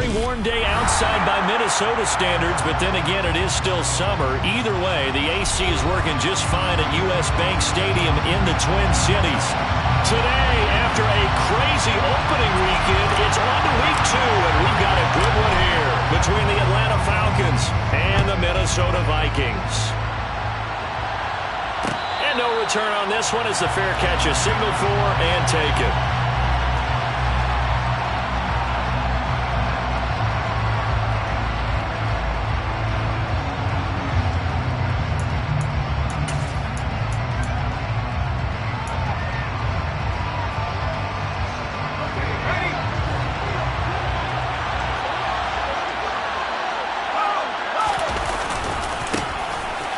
very warm day outside by Minnesota standards, but then again, it is still summer. Either way, the AC is working just fine at U.S. Bank Stadium in the Twin Cities. Today, after a crazy opening weekend, it's on to week 2, and we've got a good one here between the Atlanta Falcons and the Minnesota Vikings. And no return on this one as the fair catch is signaled for and taken.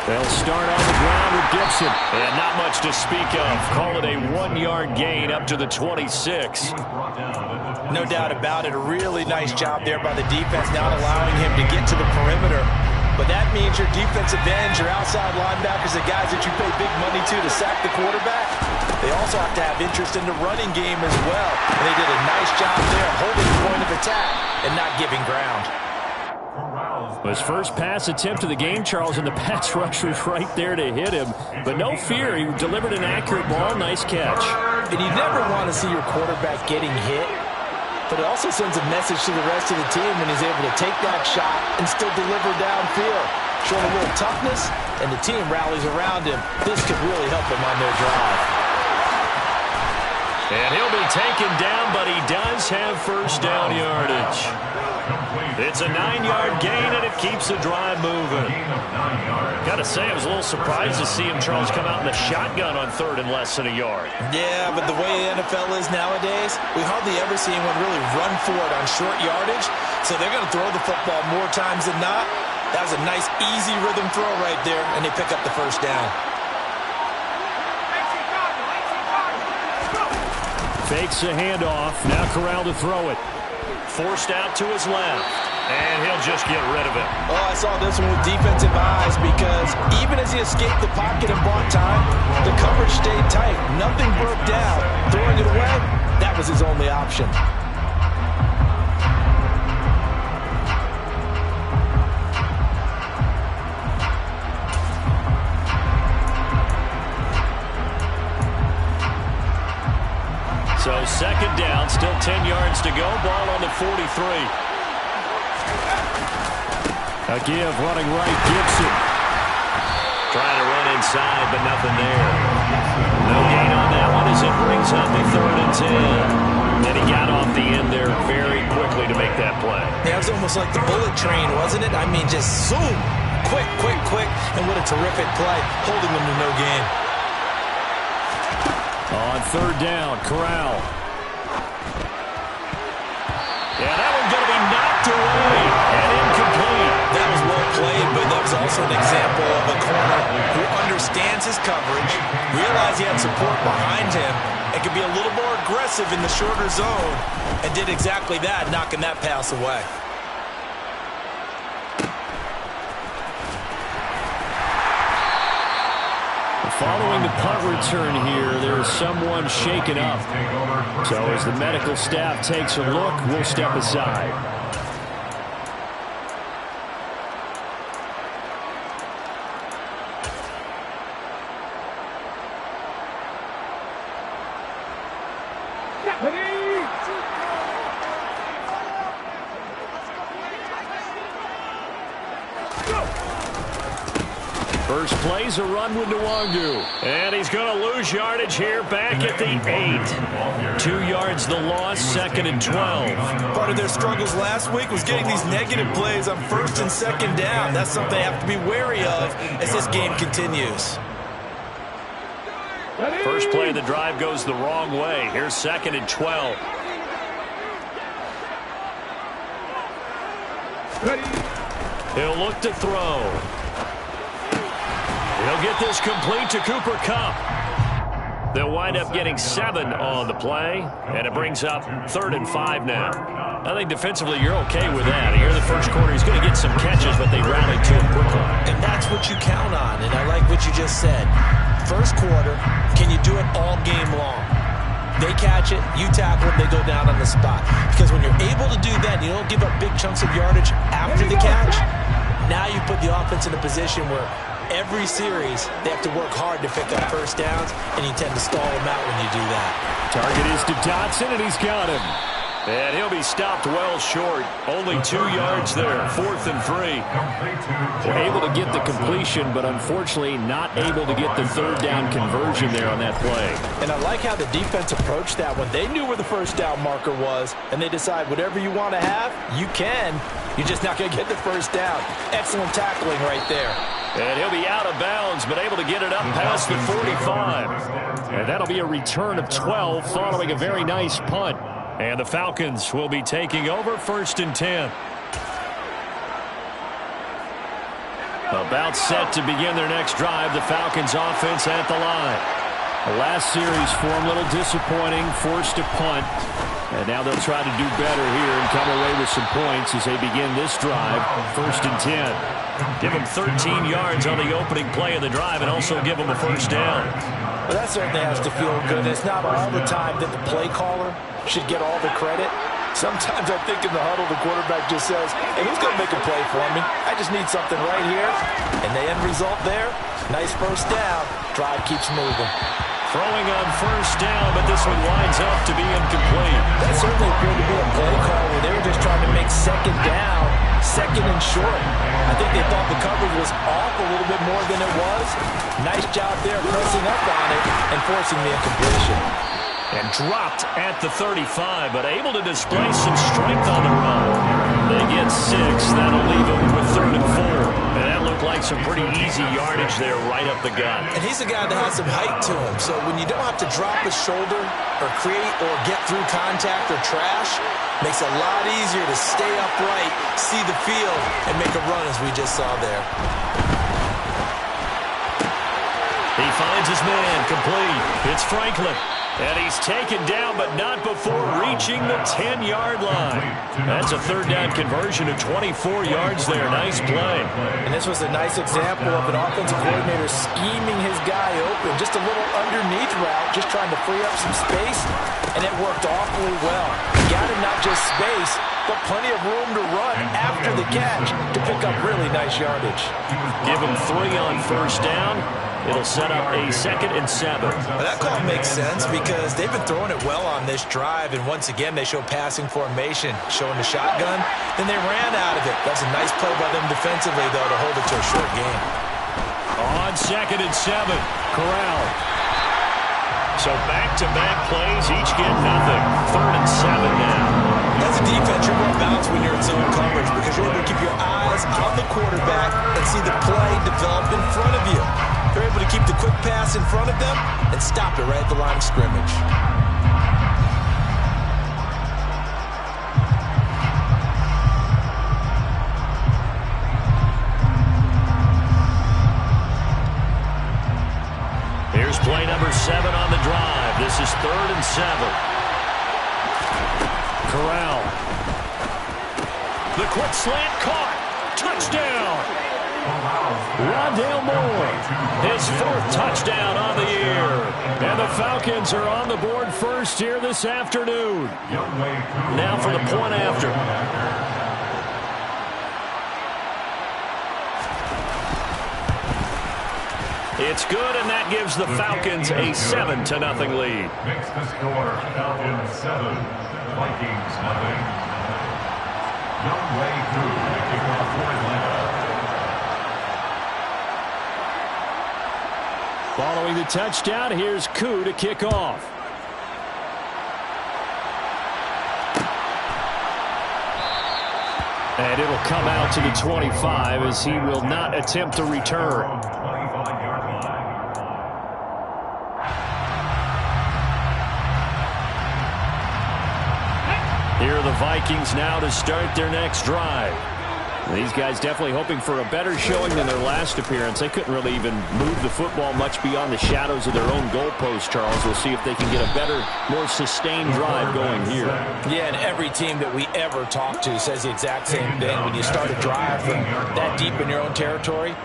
They'll start on the ground with Gibson. And not much to speak of. Call it a 1-yard gain up to the 26. No doubt about it. A really nice job there by the defense, not allowing him to get to the perimeter. But that means your defensive ends, your outside linebackers, the guys that you pay big money to sack the quarterback, they also have to have interest in the running game as well. And they did a nice job there holding the point of attack and not giving ground. His first pass attempt of the game, Charles, and the pass rush was right there to hit him. But no fear, he delivered an accurate ball. Nice catch. And you never want to see your quarterback getting hit, but it also sends a message to the rest of the team when he's able to take that shot and still deliver downfield. Showing a little toughness, and the team rallies around him. This could really help them on their drive. And he'll be taken down, but he does have first down yardage. It's a 9-yard gain, and it keeps the drive moving. Got to say, I was a little surprised to see him, Charles, come out in the shotgun on 3rd and less than a yard. Yeah, but the way the NFL is nowadays, we hardly ever see anyone really run for it on short yardage, so they're going to throw the football more times than not. That was a nice, easy rhythm throw right there, and they pick up the first down. Fakes a handoff. Now Corral to throw it. Forced out to his left. And he'll just get rid of it. Oh, I saw this one with defensive eyes because even as he escaped the pocket and bought time, the coverage stayed tight. Nothing broke down. Throwing it away, that was his only option. So 2nd down, still 10 yards to go. Ball on the 43. A give running right, Gibson. Trying to run inside, but nothing there. No gain on that one as it brings up the 3rd and 10. And he got off the end there very quickly to make that play. Yeah, it was almost like the bullet train, wasn't it? I mean, just zoom. Quick, quick, quick. And what a terrific play, holding them to no gain. On 3rd down, Corral. Yeah, that one's going to be knocked away and incomplete. That was well played, but that was also an example of a corner who understands his coverage, realized he had support behind him, and could be a little more aggressive in the shorter zone, and did exactly that, knocking that pass away. Following the punt return here, there is someone shaken up. So as the medical staff takes a look, we'll step aside. First play's a run with Nwangu. And he's going to lose yardage here back at the 8. 2 yards the loss, 2nd and 12. Part of their struggles last week was getting these negative plays on 1st and 2nd down. That's something they have to be wary of as this game continues. First play of the drive goes the wrong way. Here's 2nd and 12. He'll look to throw. He'll get this complete to Cooper Kupp. They'll wind up getting 7 on the play, and it brings up 3rd and 5 now. I think defensively you're okay with that. Here in the first quarter, he's going to get some catches, but they rallied to him quickly. And that's what you count on, and I like what you just said. First quarter, can you do it all game long? They catch it, you tackle it, they go down on the spot. Because when you're able to do that, you don't give up big chunks of yardage after the catch, now you put the offense in a position where every series they have to work hard to pick up first downs, and you tend to stall them out when you do that. Target is to Dotson, and he's got him. And he'll be stopped well short. Only 2 yards there. 4th and 3. They're able to get the completion, but unfortunately not able to get the third down conversion there on that play. And I like how the defense approached that when they knew where the first down marker was, and they decide whatever you want to have, you can. You're just not going to get the first down. Excellent tackling right there. And he'll be out of bounds, but able to get it up past the 45. And that'll be a return of 12 following a very nice punt. And the Falcons will be taking over 1st and 10. About set to begin their next drive, the Falcons offense at the line. The last series for them a little disappointing, forced a punt. And now they'll try to do better here and come away with some points as they begin this drive, 1st and 10. Give them 13 yards on the opening play of the drive and also give them a first down. Well, that certainly has to feel good. It's not all the time that the play caller should get all the credit. Sometimes I think in the huddle, the quarterback just says, hey, who's going to make a play for me? I just need something right here. And the end result there, nice first down. Drive keeps moving. Throwing on first down, but this one winds up to be incomplete. That certainly appeared to be a play call where they were just trying to make second down, second and short. I think they thought the coverage was off a little bit more than it was. Nice job there pressing up on it and forcing the incompletion. And dropped at the 35, but able to display some strength on the run. They get 6. That'll leave them with 3rd and 4. And that looked like some pretty easy yardage there right up the gut. And he's a guy that has some height to him. So when you don't have to drop his shoulder or create or get through contact or trash, makes it a lot easier to stay upright, see the field, and make a run as we just saw there. He finds his man, complete. It's Franklin. And he's taken down, but not before reaching the 10-yard line. That's a third down conversion of 24 yards there. Nice play. And this was a nice example of an offensive coordinator scheming his guy open. Just a little underneath route, just trying to free up some space, and it worked awfully well. He got him not just space, but plenty of room to run after the catch to pick up really nice yardage. Give him 3 on first down. It'll set up a 2nd and 7. Well, that call makes sense because they've been throwing it well on this drive, and once again they show passing formation, showing the shotgun. Then they ran out of it. That's a nice play by them defensively, though, to hold it to a short game. On 2nd and 7, Corral. So back-to-back plays, each get nothing. 3rd and 7 now. As a defense, you're more balanced when you're in zone coverage because you're able to keep your eyes on the quarterback and see the play develop in front of you. They're able to keep the quick pass in front of them and stop it right at the line of scrimmage. Here's play number 7 on the drive. This is 3rd and 7. Corral. The quick slant caught. Touchdown. Rondale Moore. His 4th touchdown on the year. And the Falcons are on the board first here this afternoon. Now for the point after. It's good, and that gives the Falcons a 7-0 lead. Makes the score Falcons 7, Vikings nothing. Young Wei Koo kicking off for Atlanta. Following the touchdown, here's Koo to kick off. And it'll come out to the 25 as he will not attempt to return. Here are the Vikings now to start their next drive. These guys definitely hoping for a better showing than their last appearance. They couldn't really even move the football much beyond the shadows of their own goalpost, Charles. We'll see if they can get a better, more sustained drive going here. Yeah, and every team that we ever talk to says the exact same thing. When you start a drive from that deep in your own territory,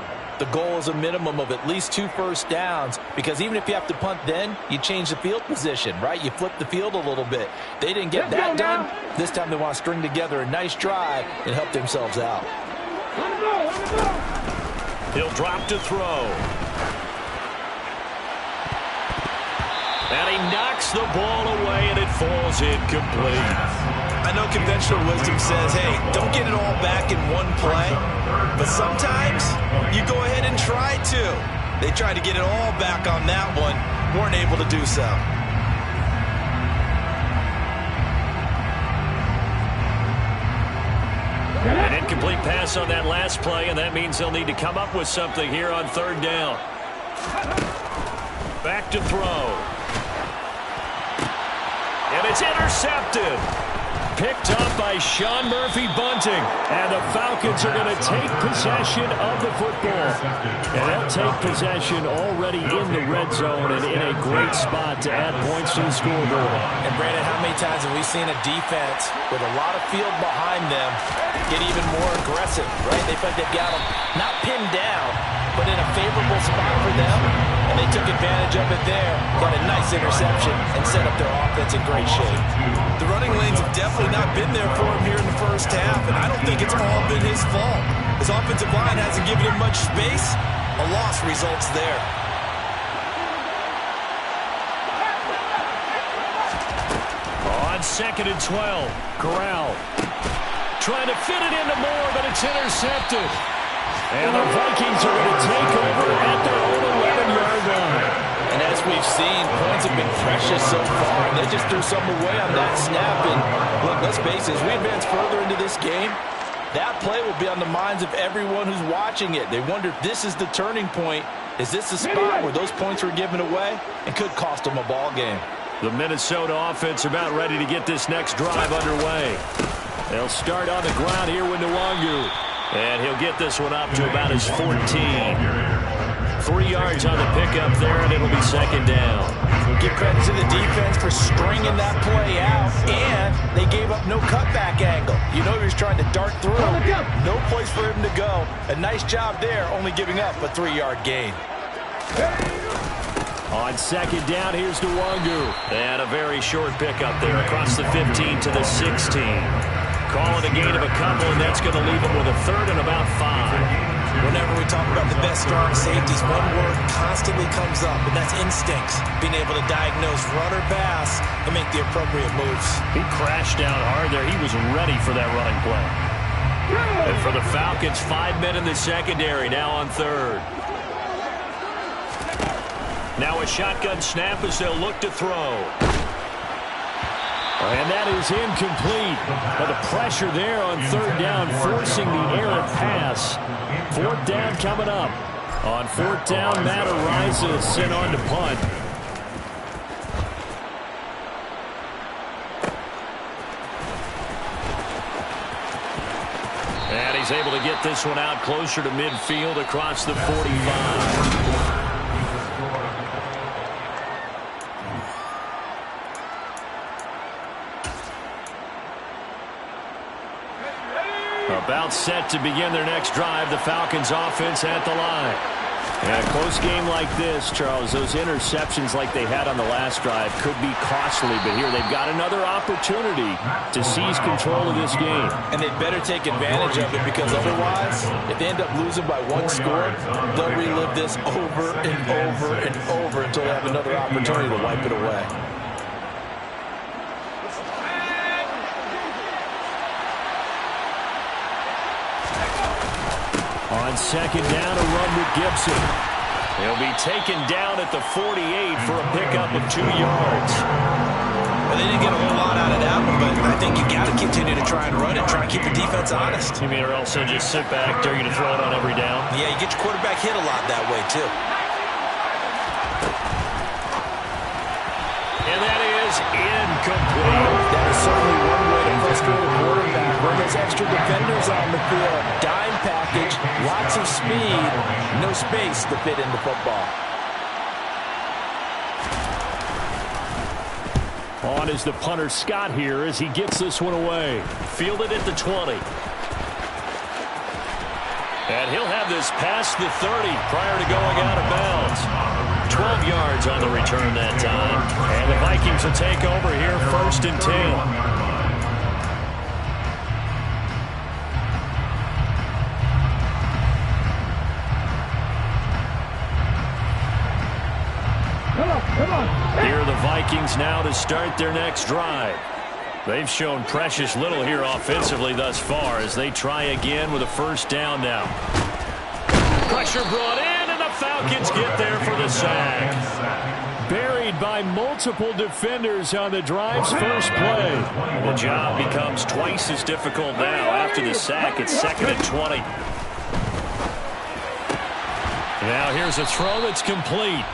The goal is a minimum of at least 2 first downs, because even if you have to punt then, you change the field position, right? You flip the field a little bit. They didn't get that done. This time they want to string together a nice drive and help themselves out. He'll drop to throw. And he knocks the ball away, and it falls incomplete. I know conventional wisdom says, hey, don't get it all back in one play. But sometimes you go ahead and try to. They tried to get it all back on that one. Weren't able to do so. An incomplete pass on that last play, and that means they'll need to come up with something here on 3rd down. Back to throw. And it's intercepted. Picked up by Sean Murphy-Bunting. And the Falcons are going to take possession of the football. And they'll take possession already in the red zone and in a great spot to add points to the scoreboard. And Brandon, how many times have we seen a defense with a lot of field behind them get even more aggressive, right? They felt they've got them not pinned down, but in a favorable spot for them. And they took advantage of it there, got a nice interception, and set up their offense in great shape. The running lanes have definitely not been there for him here in the first half, and I don't think it's all been his fault. His offensive line hasn't given him much space. A loss results there. On 2nd and 12, Corral trying to fit it into Moore, but it's intercepted. And the Vikings are going to take over at their own 11-yard line. And as we've seen, points have been precious so far. They just threw some away on that snap. And look, let's face it, as we advance further into this game, that play will be on the minds of everyone who's watching it. They wonder if this is the turning point. Is this the spot where those points were given away and could cost them a ball game? The Minnesota offense about ready to get this next drive underway. They'll start on the ground here with Nwangu. And he'll get this one up to about his 14. 3 yards on the pickup there, and it'll be 2nd down. Give credit to the defense for stringing that play out, and they gave up no cutback angle. You know he was trying to dart through. No place for him to go. A nice job there, only giving up a 3-yard gain. On 2nd down, here's Nwangu. And a very short pickup there across the 15 to the 16. Calling a gain of a couple, and that's going to leave them with a 3rd and about 5. Whenever we talk about the best strong safeties, one word constantly comes up, and that's instincts. Being able to diagnose run or pass and make the appropriate moves. He crashed down hard there. He was ready for that running play. And for the Falcons, 5 men in the secondary, now on 3rd. Now a shotgun snap as they'll look to throw. And that is incomplete. But the pressure there on 3rd down, forcing the errant pass. 4th down coming up. On 4th down, Matt Araiza is sent on to punt. And he's able to get this one out closer to midfield across the 45. About set to begin their next drive, the Falcons offense at the line. In a close game like this, Charles, those interceptions like they had on the last drive could be costly, but here they've got another opportunity to seize control of this game. And they'd better take advantage of it, because otherwise, if they end up losing by 1 score, they'll relive this over and over and over until they have another opportunity to wipe it away. On 2nd down, a run with Gibson. He'll be taken down at the 48 for a pickup of 2 yards. Well, they didn't get a whole lot out of that one, but I think you got to continue to try and run it, try and keep the defense honest. You mean, or else they'll just sit back, dare you to throw it on every down? Yeah, you get your quarterback hit a lot that way, too. And that is incomplete. That is certainly one way to frustrate a quarterback. When there's extra defenders on the field, dime package, lots of speed, no space to fit into football. On is the punter Scott here as he gets this one away. Fielded at the 20. And he'll have this past the 30 prior to going out of bounds. 12 yards on the return that time. And the Vikings will take over here, 1st and 10. Here are the Vikings now to start their next drive. They've shown precious little here offensively thus far as they try again with a 1st down now. Pressure brought in, and the Falcons get there for the sack. Buried by multiple defenders on the drive's first play. The job becomes twice as difficult now after the sack. It's 2nd and 20. Now here's a throw that's complete.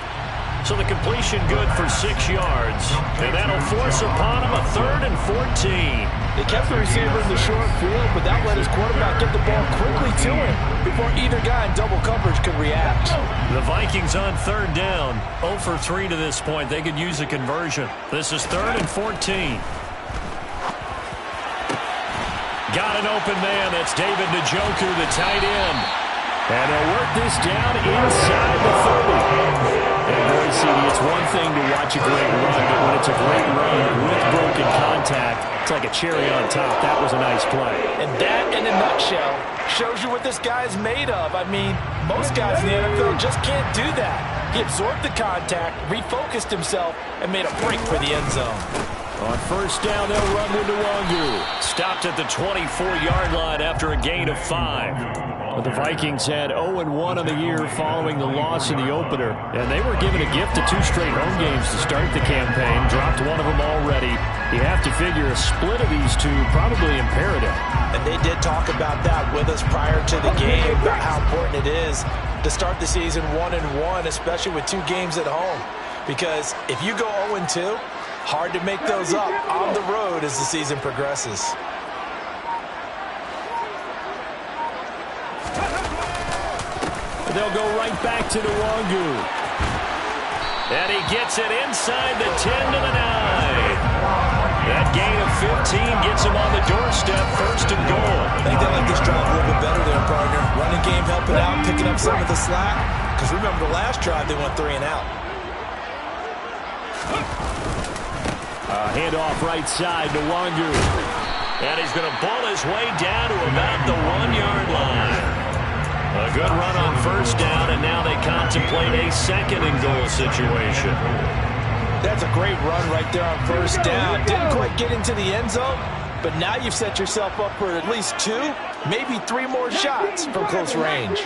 So the completion good for 6 yards. And that'll force upon him a 3rd and 14. They kept the receiver in the short field, but that let his quarterback get the ball quickly to him before either guy in double coverage could react. The Vikings on 3rd down. 0 for 3 to this point. They could use a conversion. This is 3rd and 14. Got an open man. That's David Njoku, the tight end. And they'll work this down inside the 30. And boy, CD, it's one thing to watch a great run, but when it's a great run with broken contact, it's like a cherry on top. That was a nice play. And that, in a nutshell, shows you what this guy is made of. I mean, most guys in the NFL just can't do that. He absorbed the contact, refocused himself, and made a break for the end zone. On 1st down, they'll run with Nwangu. Stopped at the 24-yard line after a gain of 5. But the Vikings had 0-1 on the year following the loss in the opener. And they were given a gift of 2 straight home games to start the campaign. Dropped one of them already. You have to figure a split of these two probably imperative. And they did talk about that with us prior to the game, about how important it is to start the season 1-1, especially with 2 games at home. Because if you go 0-2, hard to make those up on the road as the season progresses. They'll go right back to Nwangu. And he gets it inside the 10 to the 9. That gain of 15 gets him on the doorstep, 1st and goal. I think they like this drive a little bit better there, partner. Running game helping out, picking up some of the slack. Because remember the last drive, they went 3 and out. Handoff right side to Nwangu. And he's going to ball his way down to about the 1-yard line. A good run on 1st down, and now they contemplate a 2nd and goal situation. That's a great run right there on 1st down. Didn't quite get into the end zone, but now you've set yourself up for at least 2, maybe 3 more shots from close range.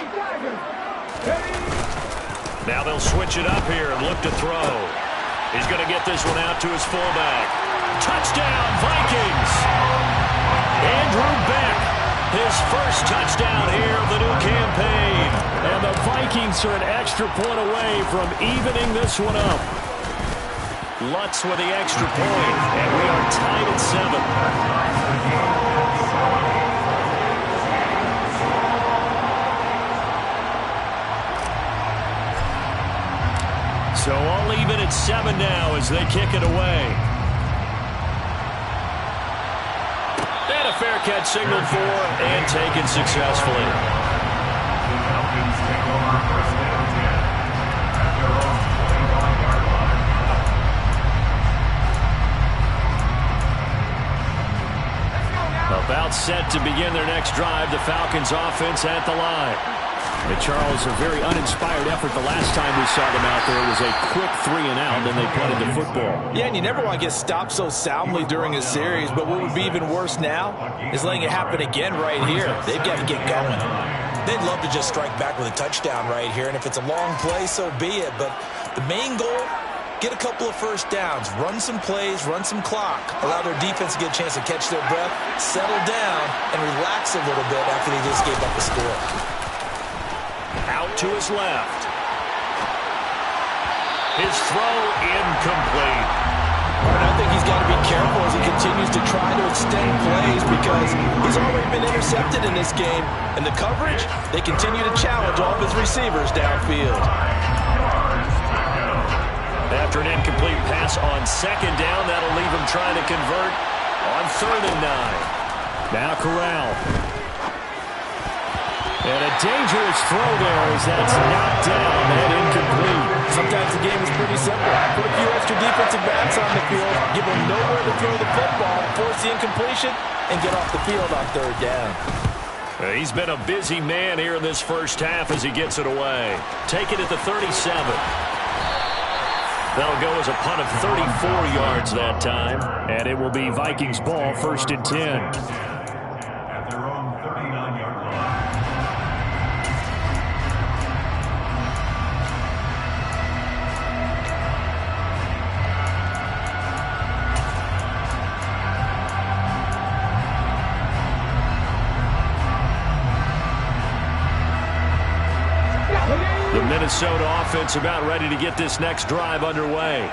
Now they'll switch it up here and look to throw. He's going to get this one out to his fullback. Touchdown, Vikings! Andrew Beck, his first touchdown here of the new campaign. And the Vikings are an extra point away from evening this one up. Lutz with the extra point, and we are tied at 7. So all even at 7 now as they kick it away. And a fair catch signaled for and taken successfully. The Falcons take over 1st and 10 at their own 21-yard line. About set to begin their next drive, the Falcons offense at the line. And Charles, a very uninspired effort. The last time we saw them out there was a quick 3 and out, then they punted the football. Yeah, and you never want to get stopped so soundly during a series, but what would be even worse now is letting it happen again right here. They've got to get going. They'd love to just strike back with a touchdown right here, and if it's a long play, so be it. But the main goal, get a couple of 1st downs, run some plays, run some clock, allow their defense to get a chance to catch their breath, settle down, and relax a little bit after they just gave up a score. Out to his left. His throw incomplete. And I think he's got to be careful as he continues to try to extend plays because he's already been intercepted in this game. And the coverage, they continue to challenge all of his receivers downfield. After an incomplete pass on 2nd down, that'll leave him trying to convert on 3rd and 9. Now Corral. And a dangerous throw there as that's knocked down and incomplete. Sometimes the game is pretty simple. Put a few extra defensive backs on the field, give them nowhere to throw the football, force the incompletion, and get off the field on third down. He's been a busy man here in this first half as he gets it away. Take it at the 37. That'll go as a punt of 34 yards that time. And it will be Vikings ball, 1st and 10. At their own 39-yard line. The Minnesota offense about ready to get this next drive underway.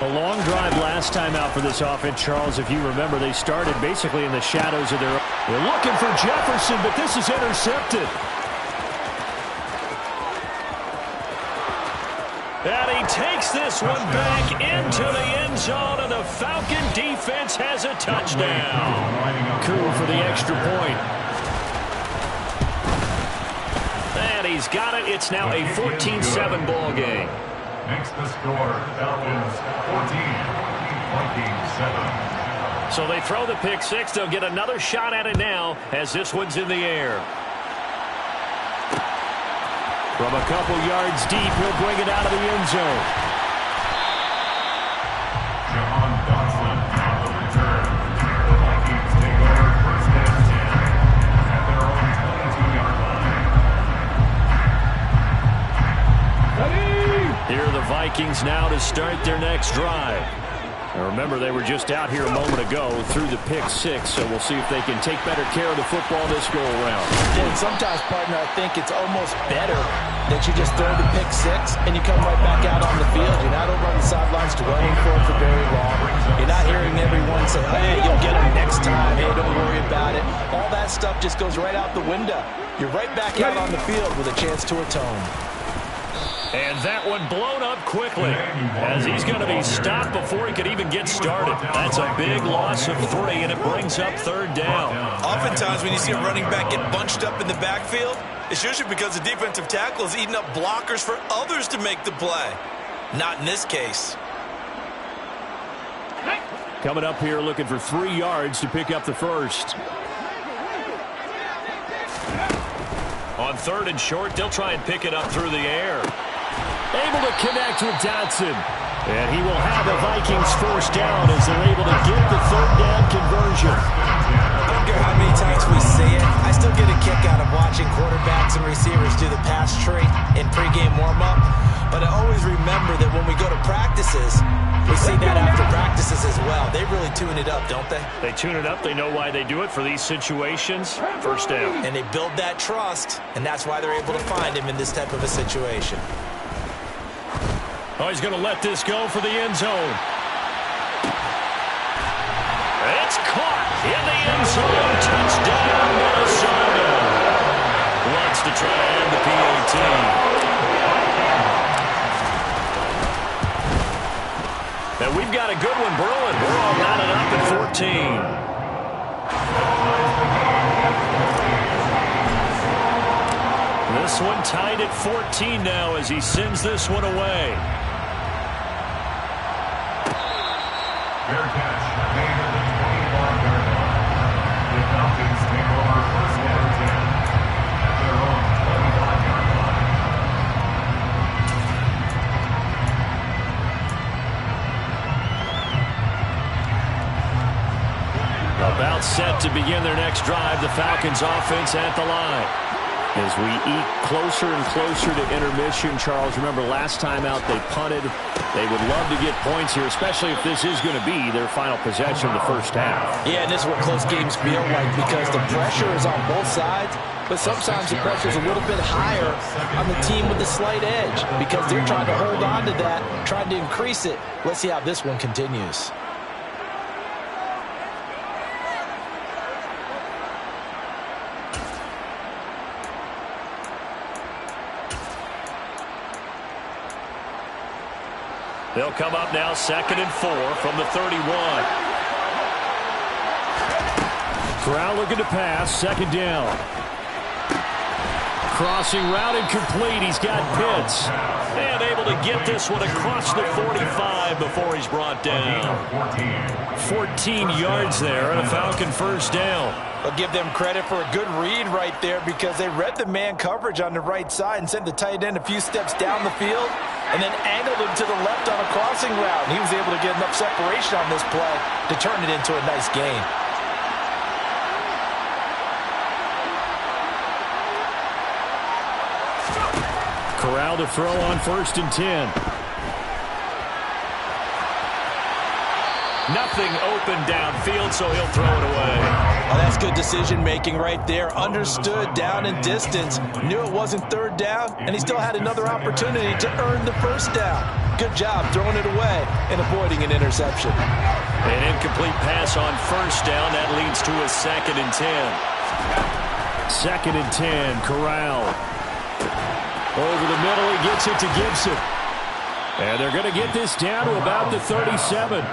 A long drive last time out for this offense, Charles. If you remember, they started basically in the shadows of their... They're looking for Jefferson, but this is intercepted. And he takes this one back into the end zone, and the Falcon defense has a touchdown. Coup for the extra point. And he's got it. It's now a 14-7 ball game. Makes the score Falcons 14, Vikings 7. So they throw the pick six. They'll get another shot at it now as this one's in the air. From a couple yards deep, he'll bring it out of the end zone. Jahan Dotson on the return. The Vikings take over 1st and 10 at their own 22-yard line. Here are the Vikings now to start their next drive. Now remember, they were just out here a moment ago through the pick six, so we'll see if they can take better care of the football this go-around. And sometimes, partner, I think it's almost better that you just throw the pick six and you come right back out on the field. You're not over on the sidelines dwelling for it for very long. You're not hearing everyone say, hey, you'll get them next time. Hey, don't worry about it. All that stuff just goes right out the window. You're right back out on the field with a chance to atone. And that one blown up quickly as he's going to be stopped before he could even get started. That's a big loss of 3, and it brings up 3rd down. Oftentimes when you see a running back get bunched up in the backfield, it's usually because the defensive tackle is eating up blockers for others to make the play. Not in this case. Coming up here looking for 3 yards to pick up the first. On 3rd and short, they'll try and pick it up through the air. Able to connect with Dotson. And he will have the Vikings first down as they're able to get the 3rd down conversion. I don't care how many times we see it, I still get a kick out of watching quarterbacks and receivers do the pass tree in pregame warm-up. But I always remember that when we go to practices, we see that after practices as well. They really tune it up, don't they? They tune it up. They know why they do it for these situations. First down. And they build that trust, and that's why they're able to find him in this type of a situation. Oh, he's going to let this go for the end zone. It's caught in the end zone. Touchdown, Minnesota. Wants to try and end the PAT. And we've got a good one brewing. We're all knotted up at 14. This one tied at 14 now as he sends this one away. Fair catch made at the 25-yard line. The Falcons take over 1st and 10 at their own 25-yard line. About set to begin their next drive, the Falcons offense at the line. As we eat closer and closer to intermission, Charles, remember last time out they punted. They would love to get points here, especially if this is going to be their final possession of the first half. Yeah, and this is what close games feel like because the pressure is on both sides, but sometimes the pressure is a little bit higher on the team with the slight edge because they're trying to hold on to that, trying to increase it. Let's see how this one continues. They'll come up now 2nd and 4 from the 31. Corral looking to pass, 2nd down. Crossing route incomplete. He's got Pitts. And able to get this one across the 45 before he's brought down. 14 yards there and a Falcon first down. I'll give them credit for a good read right there because they read the man coverage on the right side and sent the tight end a few steps down the field and then angled him to the left on a crossing route. And he was able to get enough separation on this play to turn it into a nice gain. Corral to throw on 1st and 10. Nothing open downfield, so he'll throw it away. Oh, that's good decision-making right there. Understood down and distance. Knew it wasn't 3rd down, and he still had another opportunity to earn the 1st down. Good job throwing it away and avoiding an interception. An incomplete pass on 1st down. That leads to a 2nd and 10. 2nd and 10, Corral. Over the middle, he gets it to Gibson. And they're going to get this down to about the 37.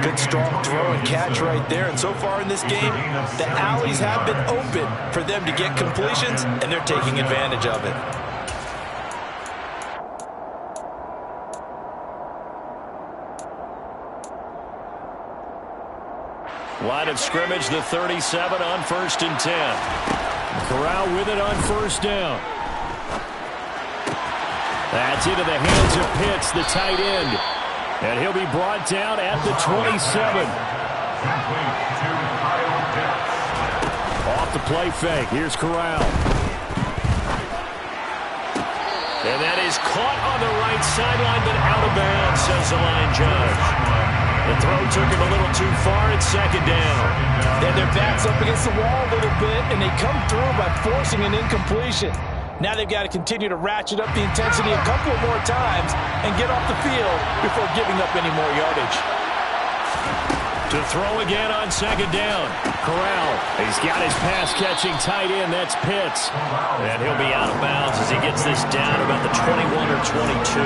Good strong throw and catch right there. And so far in this game, the alleys have been open for them to get completions, and they're taking advantage of it. Line of scrimmage, the 37 on 1st and 10. Corral with it on 1st down. That's into the hands of Pitts, the tight end. And he'll be brought down at the 27. Off the play fake. Here's Corral. And that is caught on the right sideline, but out of bounds, says the line judge. The throw took him a little too far. It's 2nd down. Then their backs up against the wall a little bit, and they come through by forcing an incompletion. Now they've got to continue to ratchet up the intensity a couple of more times and get off the field before giving up any more yardage. To throw again on 2nd down. Corral. He's got his pass-catching tight end. That's Pitts. And he'll be out of bounds as he gets this down about the 21 or 22.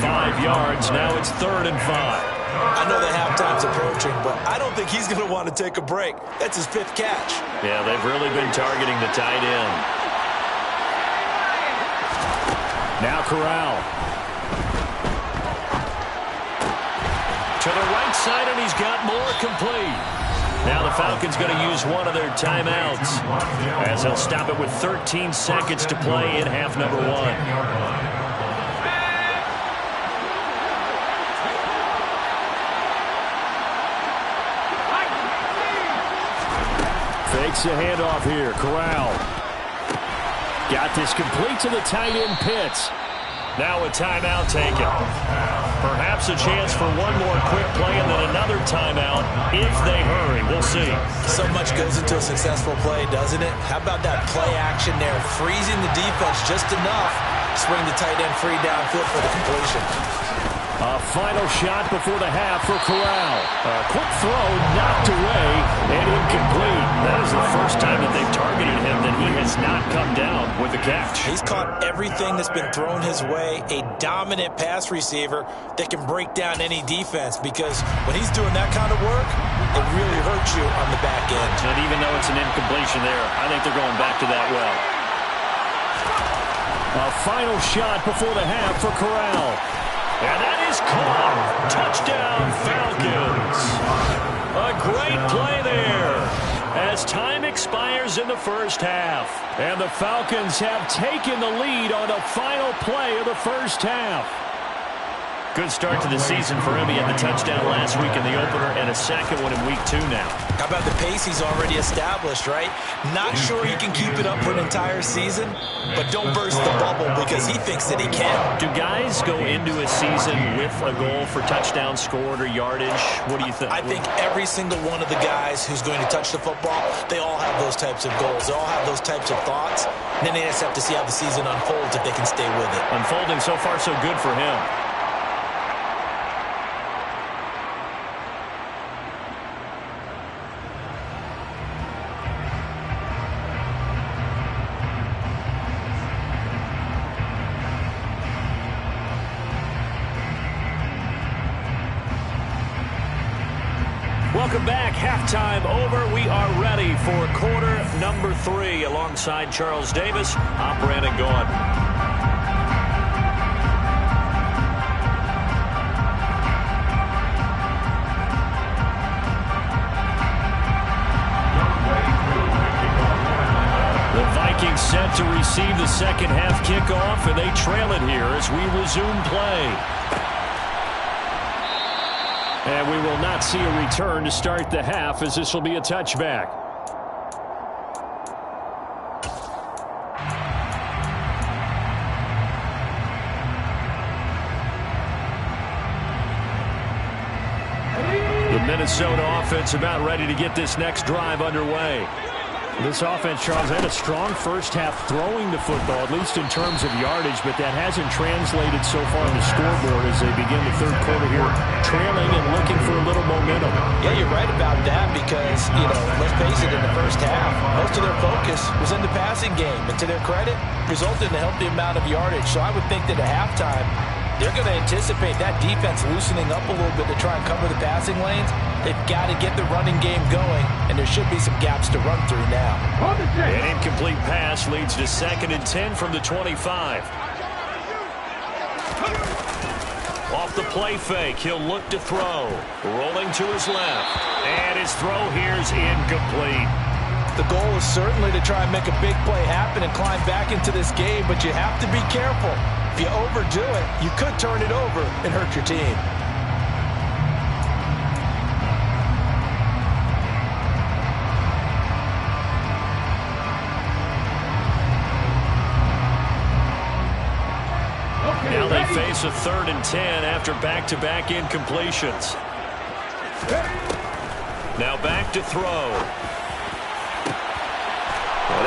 5 yards. Now it's 3rd and 5. I know that halftime's approaching, but I don't think he's going to want to take a break. That's his 5th catch. Yeah, they've really been targeting the tight end. Now Corral. To the right side, and he's got more complete. Now the Falcons going to use one of their timeouts as they'll stop it with 13 seconds to play in half number 1. Fakes a handoff here. Corral. Got this complete to the tight end, Pitts. Now a timeout taken. Perhaps a chance for one more quick play and then another timeout if they hurry. We'll see. So much goes into a successful play, doesn't it? How about that play action there? Freezing the defense just enough. Swing the tight end free downfield for the completion. A final shot before the half for Corral. A quick throw knocked away and incomplete. That is the first time that they've targeted him that he has not come down with a catch. He's caught everything that's been thrown his way. A dominant pass receiver that can break down any defense because when he's doing that kind of work, it really hurts you on the back end. And even though it's an incompletion there, I think they're going back to that well. A final shot before the half for Corral. And that is caught. Touchdown, Falcons. A great play there as time expires in the first half. And the Falcons have taken the lead on the final play of the first half. Good start to the season for him. He had the touchdown last week in the opener and a second one in week 2 now. How about the pace he's already established, right? Not sure he can keep it up for an entire season, but don't burst the bubble because he thinks that he can. Do guys go into a season with a goal for touchdown scored or yardage? What do you think? I think every single one of the guys who's going to touch the football, they all have those types of goals. They all have those types of thoughts. And then they just have to see how the season unfolds if they can stay with it. Unfolding so far so good for him. Welcome back. Halftime over. We are ready for quarter number 3 alongside Charles Davis. I'm Brandon Gaudin. The Vikings set to receive the second half kickoff, and they trail it here as we resume play. And we will not see a return to start the half, as this will be a touchback. The Minnesota offense about ready to get this next drive underway. This offense, Charles, had a strong first half throwing the football, at least in terms of yardage, but that hasn't translated so far on the scoreboard as they begin the third quarter here, trailing and looking for a little momentum. Yeah, you're right about that because, let's face it, in the first half, most of their focus was in the passing game, and to their credit, resulted in a healthy amount of yardage. So I would think that at halftime, they're going to anticipate that defense loosening up a little bit to try and cover the passing lanes. They've got to get the running game going, and there should be some gaps to run through now. An incomplete pass leads to 2nd and 10 from the 25. Off the play fake, he'll look to throw. Rolling to his left. And his throw here's incomplete. The goal is certainly to try and make a big play happen and climb back into this game, but you have to be careful. If you overdo it, you could turn it over and hurt your team. Now they face a 3rd and 10 after back-to-back incompletions. Now back to throw.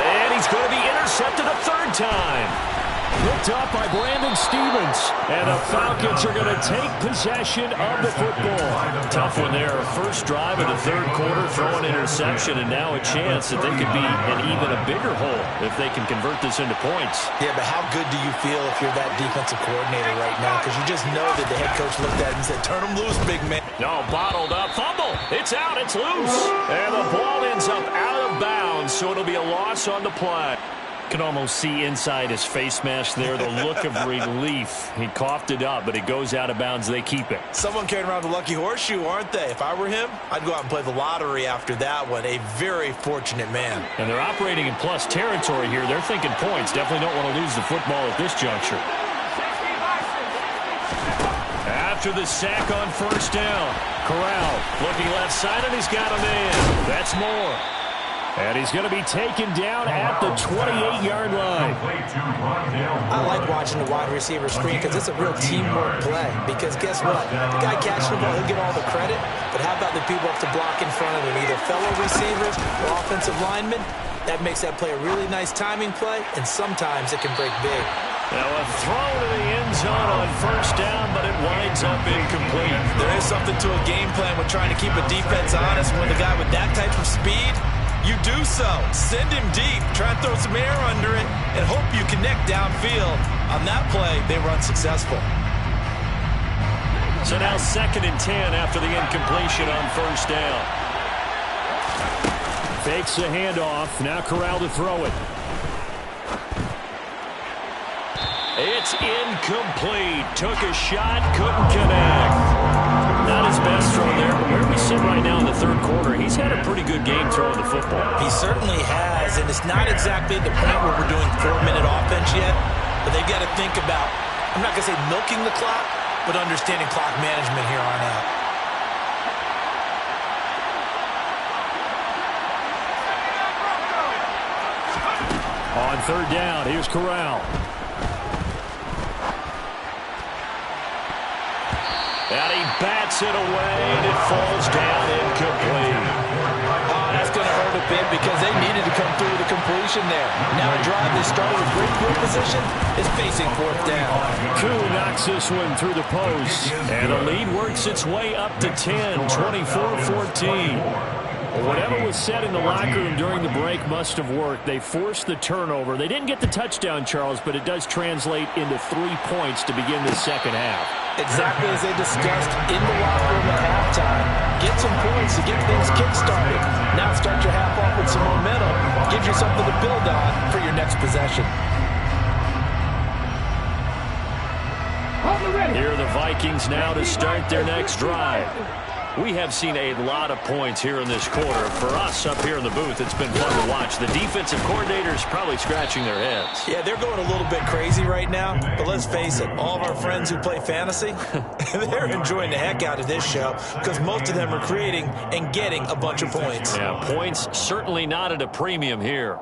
And he's going to be intercepted a 3rd time. Picked up by Brandon Stephens. And the Falcons are going to take possession of the football. Tough one there. First drive of the 3rd quarter, throw an interception, and now a chance that they could be in even a bigger hole if they can convert this into points. Yeah, but how good do you feel if you're that defensive coordinator right now? Because you just know that the head coach looked at it and said, turn them loose, big man. No, bottled up. Fumble. It's out. It's loose. And the ball ends up out of bounds, so it'll be a loss on the play. Can almost see inside his face mask there, the look of relief. He coughed it up, but it goes out of bounds. They keep it. Someone carrying around the lucky horseshoe, aren't they? If I were him, I'd go out and play the lottery after that one. A very fortunate man. And they're operating in plus territory here. They're thinking points. Definitely don't want to lose the football at this juncture. After the sack on 1st down, Corral looking left side, and he's got a man. That's more. And he's going to be taken down at the 28-yard line. I like watching the wide receiver screen because it's a real teamwork play. Because guess what? The guy catching the ball, he'll get all the credit. But how about the people up to block in front of him, either fellow receivers or offensive linemen? That makes that play a really nice timing play, and sometimes it can break big. Now a throw to the end zone on 1st down, but it winds up incomplete. There is something to a game plan with trying to keep a defense honest when the guy with that type of speed, you do so. Send him deep. Try and throw some air under it and hope you connect downfield. On that play, they were unsuccessful. So now 2nd and 10 after the incompletion on 1st down. Fakes the handoff. Now Corral to throw it. It's incomplete. Took a shot, couldn't connect. Not his best throw there, but where we sit right now in the 3rd quarter, he's had a pretty good game throwing the football. He certainly has, and it's not exactly the point where we're doing 4-minute offense yet, but they've got to think about, I'm not going to say milking the clock, but understanding clock management here on out. On 3rd down, here's Corral. And he bats it away, and it falls down incomplete. Oh, that's going to hurt a bit because they needed to come through with a completion there. Now a drive they started with great field position is facing 4th down. Koo knocks this one through the post. And the lead works its way up to 10, 24-14. Whatever was said in the locker room during the break must have worked. They forced the turnover. They didn't get the touchdown, Charles, but it does translate into 3 points to begin the second half. Exactly as they discussed in the locker room at halftime. Get some points to get things kick-started. Now start your half off with some momentum. Gives you something to build on for your next possession. Here are the Vikings now to start their next drive. We have seen a lot of points here in this quarter. For us up here in the booth, it's been fun to watch. The defensive coordinators probably scratching their heads. Yeah, they're going a little bit crazy right now. But let's face it, all of our friends who play fantasy, they're enjoying the heck out of this show because most of them are creating and getting a bunch of points. Yeah, points certainly not at a premium here.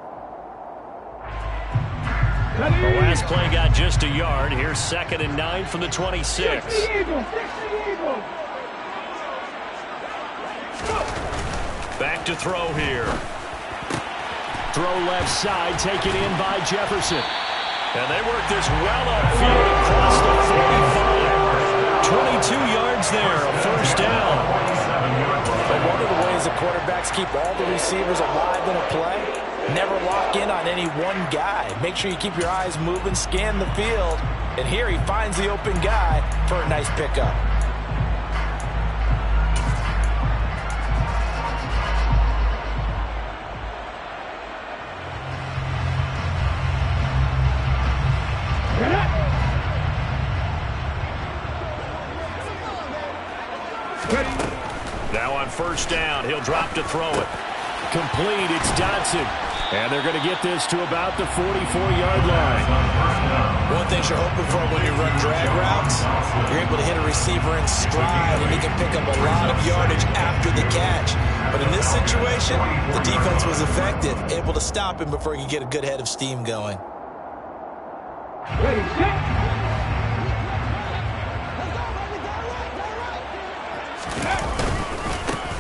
The last play got just a yard. Here's 2nd and 9 from the 26. Back to throw here. Throw left side, taken in by Jefferson. And they work this well upfield across the 45. 22 yards there, a first down. But one of the ways the quarterbacks keep all the receivers alive in a play, never lock in on any one guy. Make sure you keep your eyes moving, scan the field. And here he finds the open guy for a nice pickup. Now on first down, he'll drop to throw it. Complete, it's Dotson. And they're going to get this to about the 44-yard line. One thing you're hoping for when you run drag routes, you're able to hit a receiver in stride and he can pick up a lot of yardage after the catch. But in this situation, the defense was effective, able to stop him before he could get a good head of steam going.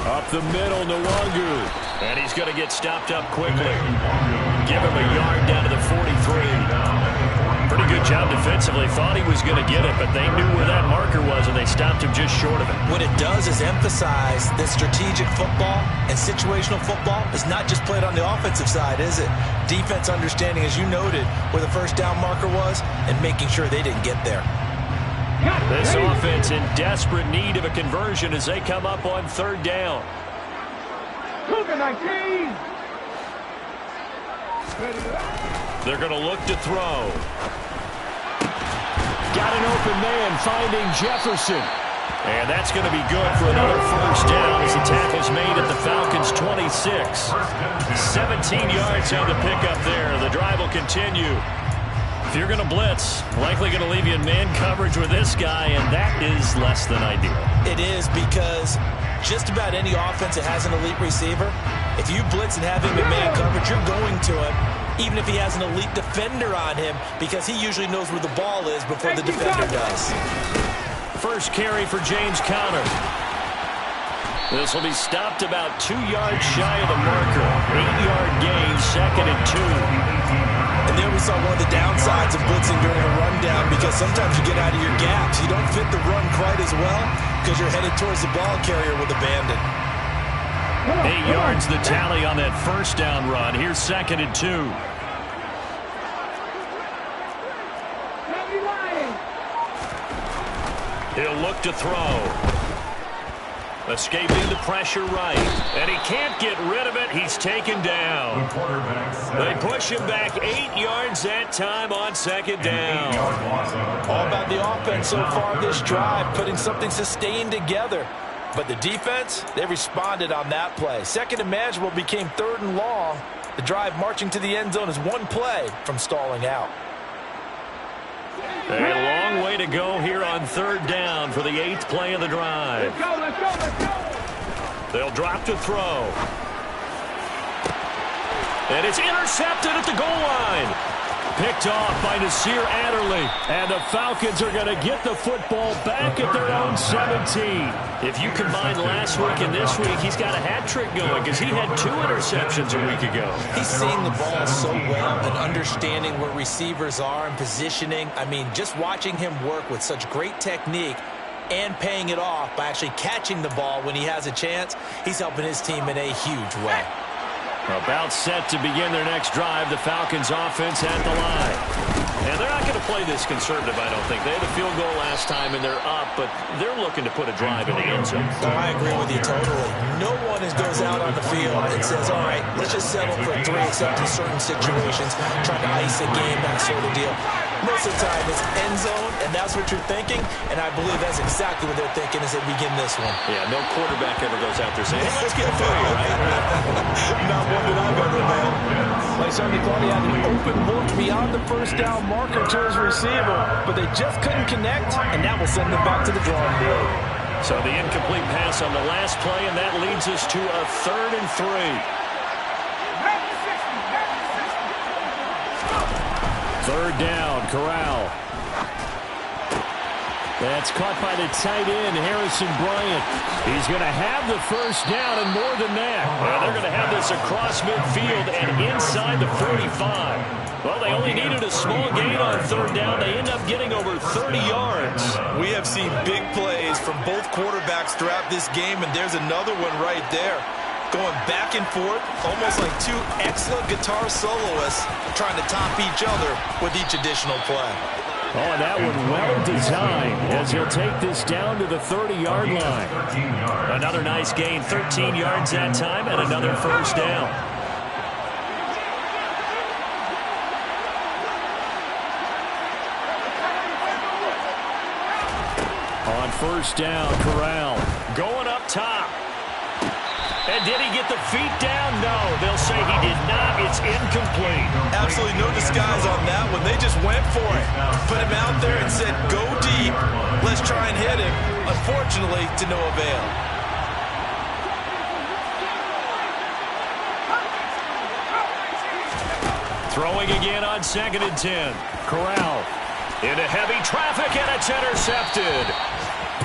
Up the middle, Nwangu. And he's going to get stopped up quickly. Give him a yard down to the 43. Pretty good job defensively. Thought he was going to get it, but they knew where that marker was, and they stopped him just short of it. What it does is emphasize that strategic football and situational football is not just played on the offensive side, is it? Defense understanding, as you noted, where the first down marker was and making sure they didn't get there. This offense in desperate need of a conversion as they come up on third down. They're going to look to throw. Got an open man finding Jefferson. And that's going to be good for another first down as the tackle's made at the Falcons' 26. 17 yards on the pickup there. The drive will continue. If you're going to blitz, likely going to leave you in man coverage with this guy, and that is less than ideal. It is because just about any offense that has an elite receiver, if you blitz and have him in man coverage, you're going to him, even if he has an elite defender on him, because he usually knows where the ball is before the defender does. First carry for James Conner. This will be stopped about 2 yards shy of the marker. 8-yard gain, 2nd and 2. And there we saw one of the downsides of blitzing during a rundown, because sometimes you get out of your gaps. You don't fit the run quite as well because you're headed towards the ball carrier with abandon. 8 yards the tally on that first down run. Here's 2nd and 2. He'll look to throw. Escaping the pressure right. And he can't get rid of it. He's taken down. They push him back 8 yards that time on 2nd down. All about the offense so far this drive, putting something sustained together. But the defense, they responded on that play. 2nd and manageable became 3rd and long. The drive marching to the end zone is one play from stalling out. A long way to go here on 3rd down for the 8th play of the drive. Let's go. They'll drop to throw. And it's intercepted at the goal line. Picked off by Nasir Adderley. And the Falcons are going to get the football back at their own 17. If you combine last week and this week, he's got a hat trick going because he had 2 interceptions a week ago. He's seeing the ball so well and understanding where receivers are and positioning. I mean, just watching him work with such great technique and paying it off by actually catching the ball when he has a chance, he's helping his team in a huge way. About set to begin their next drive, the Falcons offense at the line. And they're not going to play this conservative, I don't think. They had a field goal last time, and they're up, but they're looking to put a drive in the end zone. Oh, I agree with you totally. No one goes out on the field and says, all right, let's just settle for 3, except in certain situations, trying to ice a game, that sort of deal. Most of the time, it's end zone, and that's what you're thinking, and I believe that's exactly what they're thinking as they begin this one. Yeah, no quarterback ever goes out there saying, hey, let's get through you, right? Not one that I've ever met. Like somebody thought he had an open look beyond the first down marker to his receiver, but they just couldn't connect, and that will send them back to the drawing board. So the incomplete pass on the last play, and that leads us to a 3rd and 3. 3rd down, Corral. That's caught by the tight end, Harrison Bryant. He's going to have the first down and more than that. Well, they're going to have this across midfield and inside the 45. Well, they only needed a small gain on 3rd down. They end up getting over 30 yards. We have seen big plays from both quarterbacks throughout this game, and there's another one right there. Going back and forth, almost like 2 excellent guitar soloists trying to top each other with each additional play. Oh, and that one well designed as he'll take this down to the 30-yard line. Another nice gain, 13 yards that time, and another first down. On first down, Corral going up top. And did he get the feet down? No, they'll say he did not. It's incomplete. Absolutely no disguise on that one. They just went for it. Put him out there and said, go deep. Let's try and hit him. Unfortunately, to no avail. Throwing again on 2nd and 10. Corral into heavy traffic, and it's intercepted.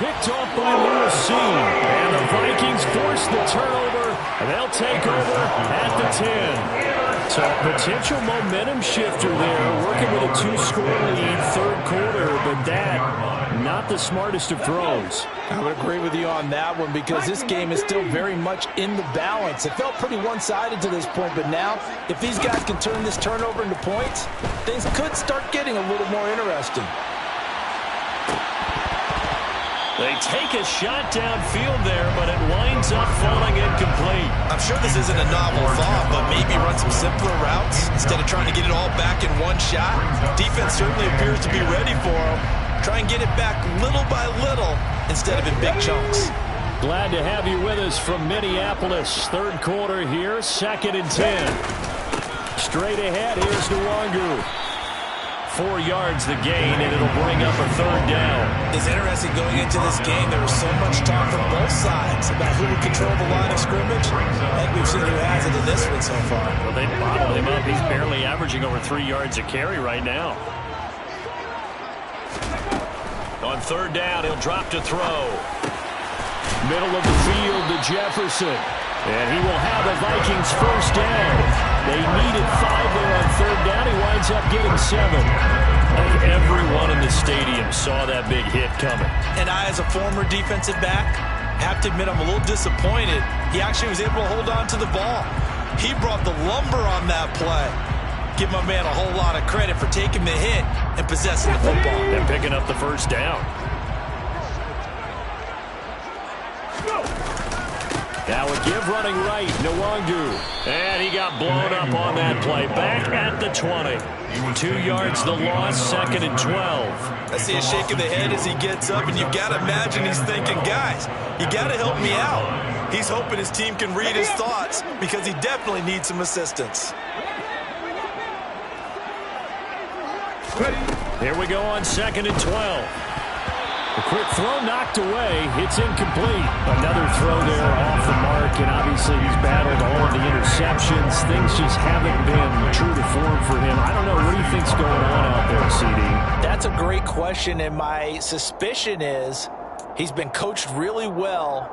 Picked off by Lewis Cine. And the Vikings force the turnover. They'll take over at the 10. So potential momentum shifter there, working with a 2-score lead, 3rd quarter, but that, not the smartest of throws. I would agree with you on that one because this game is still very much in the balance. It felt pretty one-sided to this point, but now, if these guys can turn this turnover into points, things could start getting a little more interesting. They take a shot downfield there, but it winds up falling incomplete. I'm sure this isn't a novel thought, but maybe run some simpler routes instead of trying to get it all back in one shot. Defense certainly appears to be ready for him. Try and get it back little by little instead of in big chunks. Glad to have you with us from Minneapolis. 3rd quarter here, 2nd and 10. Straight ahead, here's Nwangu. 4 yards the gain, and it'll bring up a 3rd down. It's interesting going into this game. There was so much talk from both sides about who would control the line of scrimmage. I think we've seen who has it in this one so far. Well, they bottled him up. He's barely averaging over 3 yards a carry right now. On 3rd down, he'll drop to throw. Middle of the field to Jefferson. And he will have the Vikings first down. They needed 5 there on 3rd down. He winds up getting 7. I think everyone in the stadium saw that big hit coming. And I, as a former defensive back, have to admit I'm a little disappointed. He actually was able to hold on to the ball. He brought the lumber on that play. Give my man a whole lot of credit for taking the hit and possessing the football. And picking up the first down. Now a give running right, Nwangu. And he got blown up on that play. Back at the 20. 2 yards the loss, 2nd and 12. I see a shake of the head as he gets up, and you've got to imagine he's thinking, guys, you got to help me out. He's hoping his team can read his thoughts because he definitely needs some assistance. Here we go on 2nd and 12. A quick throw knocked away. It's incomplete. Another throw there off the mark, and obviously he's battled all of the interceptions. Things just haven't been true to form for him. I don't know. What do you think's going on out there, CD? That's a great question, and my suspicion is he's been coached really well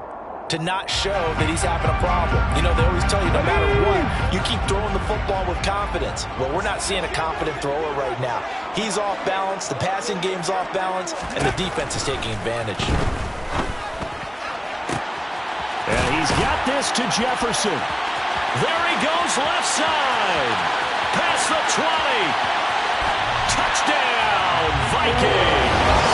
to not show that he's having a problem. You know, they always tell you no matter what, you keep throwing the football with confidence. Well, we're not seeing a confident thrower right now. He's off balance, the passing game's off balance, and the defense is taking advantage. And he's got this to Jefferson. There he goes, left side. Past the 20. Touchdown. Vikings.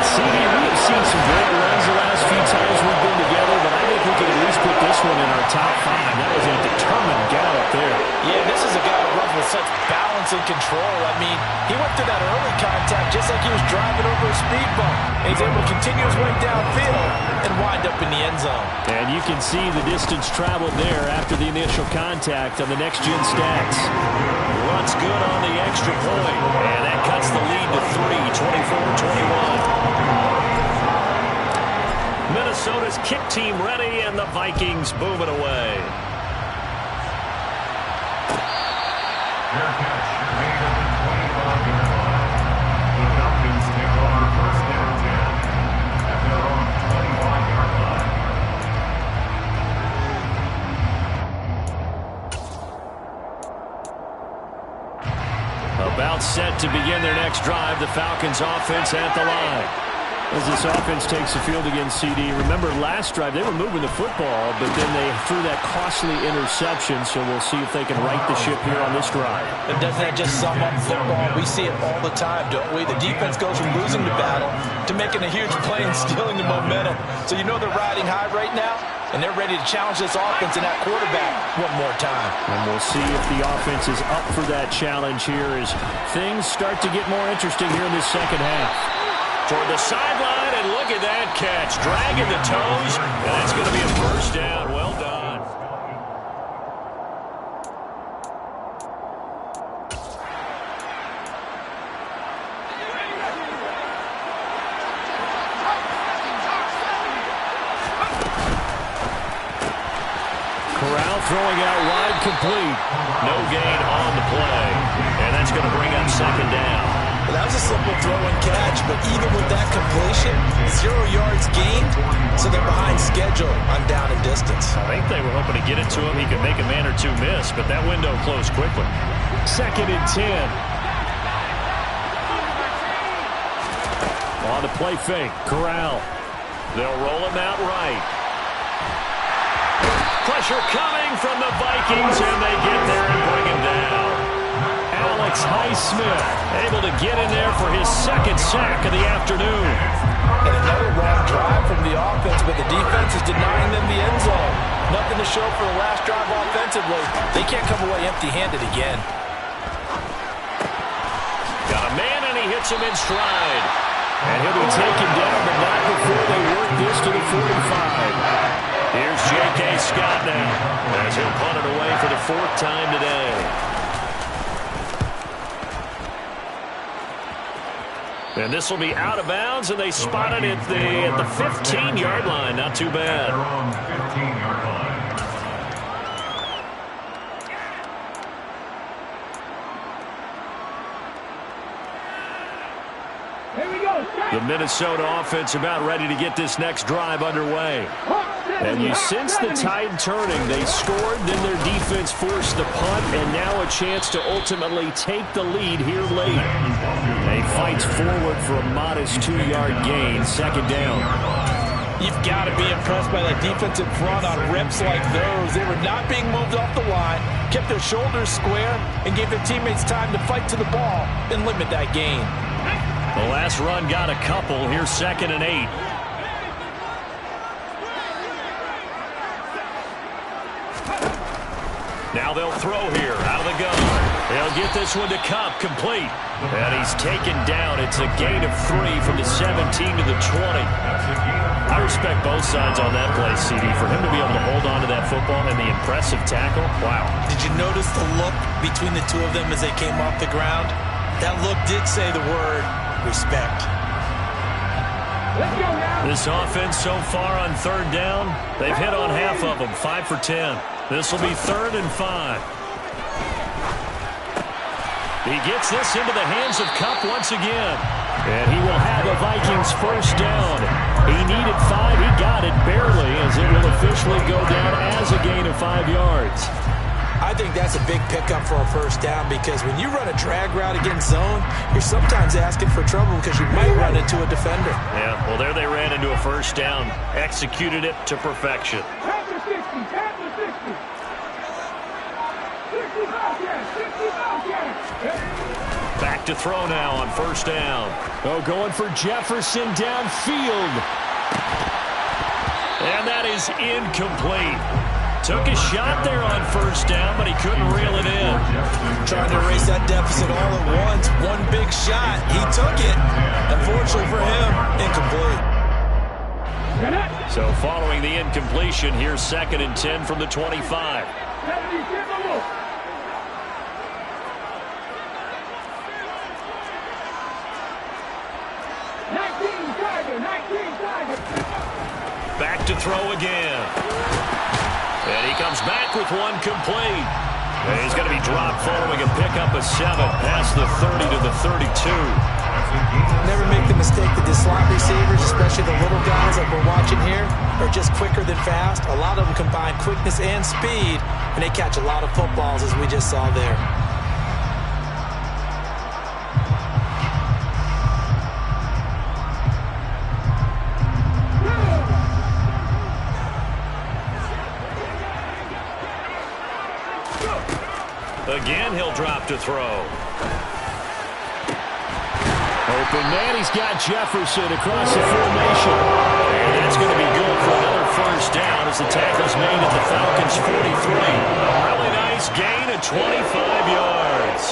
CD, we have seen some great runs the last few times we've been together, but I think we can at least put this one in our top 5. That was a determined gallop there. Yeah, this is a guy who runs with such balance and control. I mean, he went through that early contact just like he was driving over a speed bump. And he's able to continue his way downfield and wind up in the end zone. And you can see the distance traveled there after the initial contact on the next-gen stats. Runs good on the extra point, and that cuts the lead to 3, 24-21. Minnesota's kick team ready, and the Vikings boom it away. Fair catch made at the 25-yard line. The Falcons take over first down 10 at their own 25-yard line. About set to begin their next drive, the Falcons offense at the line. As this offense takes the field against CD. Remember, last drive, they were moving the football, but then they threw that costly interception, so we'll see if they can right the ship here on this drive. And doesn't that just sum up football? We see it all the time, don't we? The defense goes from losing the battle to making a huge play and stealing the momentum. So you know they're riding high right now, and they're ready to challenge this offense and that quarterback one more time. And we'll see if the offense is up for that challenge here as things start to get more interesting here in this second half. Toward the sideline, and look at that catch. Dragging the toes, and that's going to be a first down. Well done. Corral throwing out wide, complete. No gain on the play, and that's going to bring up second down. Well, that was a simple throw and catch, but even with that completion, 0 yards gained, so they're behind schedule on down and distance. I think they were hoping to get it to him. He could make a man or two miss, but that window closed quickly. Second and 10. On the play fake, Corral. They'll roll him out right. Pressure coming from the Vikings, and they get there and bring him down. Alex Highsmith able to get in there for his second sack of the afternoon. And another long drive from the offense, but the defense is denying them the end zone. Nothing to show for the last drive offensively. They can't come away empty-handed again. Got a man, and he hits him in stride. And he'll be taken down, but not before they work this to the 45. Here's J.K. Scott now, as he'll punt it away for the 4th time today. And this will be out of bounds, and they spot it at the 15-yard line. Not too bad. Their own 15-yard line. The Minnesota offense about ready to get this next drive underway. And you sense the tide turning. They scored, then their defense forced the punt, and now a chance to ultimately take the lead here late. They fights forward for a modest 2-yard gain, second down. You've got to be impressed by that defensive front on reps like those. They were not being moved off the line, kept their shoulders square, and gave their teammates time to fight to the ball and limit that gain. The last run got a couple. Here's second and 8. Now they'll throw here out of the gun. They'll get this one to Kupp, complete. And he's taken down. It's a gain of 3 from the 17 to the 20. I respect both sides on that play, CD. For him to be able to hold on to that football and the impressive tackle, wow. Did you notice the look between the two of them as they came off the ground? That look did say the word respect. This offense so far on third down, they've hit on half of them, 5 for 10. This will be 3rd and 5. He gets this into the hands of Kupp once again. And he will have the Vikings first down. He needed 5. He got it barely, as it will officially go down as a gain of 5 yards. I think that's a big pickup for a first down, because when you run a drag route against zone, you're sometimes asking for trouble because you might run into a defender. Yeah, well, there they ran into a first down. Executed it to perfection. Back back to throw now on first down. Oh, going for Jefferson downfield. And that is incomplete. Took a shot there on first down, but he couldn't reel it in. Trying to erase that deficit all at once. One big shot. He took it. Unfortunately for him, incomplete. So following the incompletion, here's 2nd and 10 from the 25. Back to throw again. And he comes back with one complete. And he's going to be dropped following a pickup of 7 past the 30 to the 32. Never make the mistake that the slot receivers, especially the little guys like we're watching here, are just quicker than fast. A lot of them combine quickness and speed, and they catch a lot of footballs, as we just saw there. Again, he'll drop to throw. Open man, he's got Jefferson across the formation. And that's going to be good for another first down as the tackle's made at the Falcons' 43. Really nice gain of 25 yards.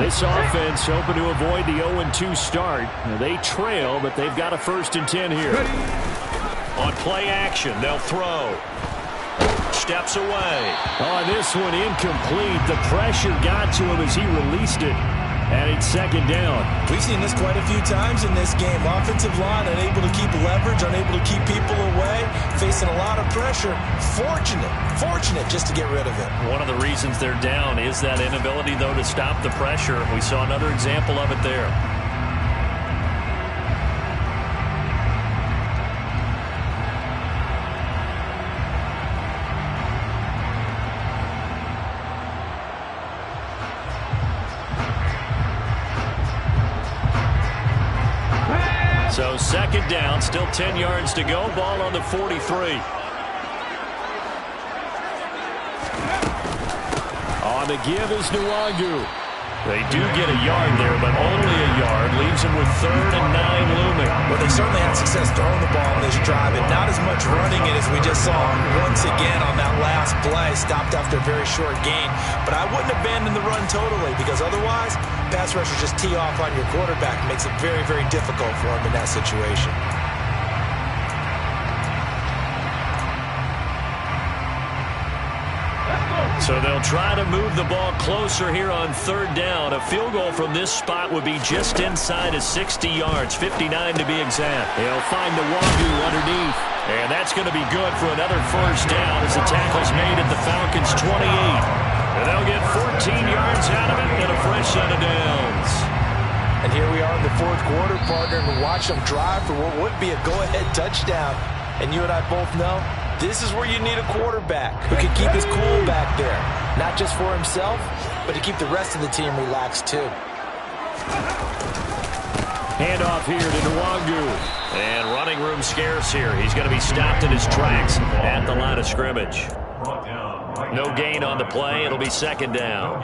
This offense hoping to avoid the 0-2 start. They trail, but they've got a 1st and 10 here. On play action, they'll throw. Steps away. On this one, incomplete. The pressure got to him as he released it. And it's 2nd down. We've seen this quite a few times in this game. Offensive line unable to keep leverage, unable to keep people away, facing a lot of pressure. Fortunate just to get rid of it. One of the reasons they're down is that inability, though, to stop the pressure. We saw another example of it there. So 2nd down, still 10 yards to go. Ball on the 43. On the give is Nwangu. They do get a yard there, but only a yard. Leaves them with 3rd and 9 looming. Well, they certainly had success throwing the ball on this drive, and not as much running it as we just saw once again on that last play. Stopped after a very short gain. But I wouldn't abandon the run totally, because otherwise, pass rushers just tee off on your quarterback. It makes it very, very difficult for him in that situation. So they'll try to move the ball closer here on 3rd down. A field goal from this spot would be just inside of 60 yards, 59 to be exact. He'll find Nwangu underneath. And that's going to be good for another first down as the tackle's made at the Falcons' 28. And they'll get 14 yards out of it and a fresh set of downs. And here we are in the 4th quarter, partner, and watch them drive for what would be a go-ahead touchdown. And you and I both know this is where you need a quarterback who can keep his cool back there. Not just for himself, but to keep the rest of the team relaxed too. Handoff here to Nwangu. And running room scarce here. He's going to be stopped in his tracks at the line of scrimmage. No gain on the play. It'll be 2nd down.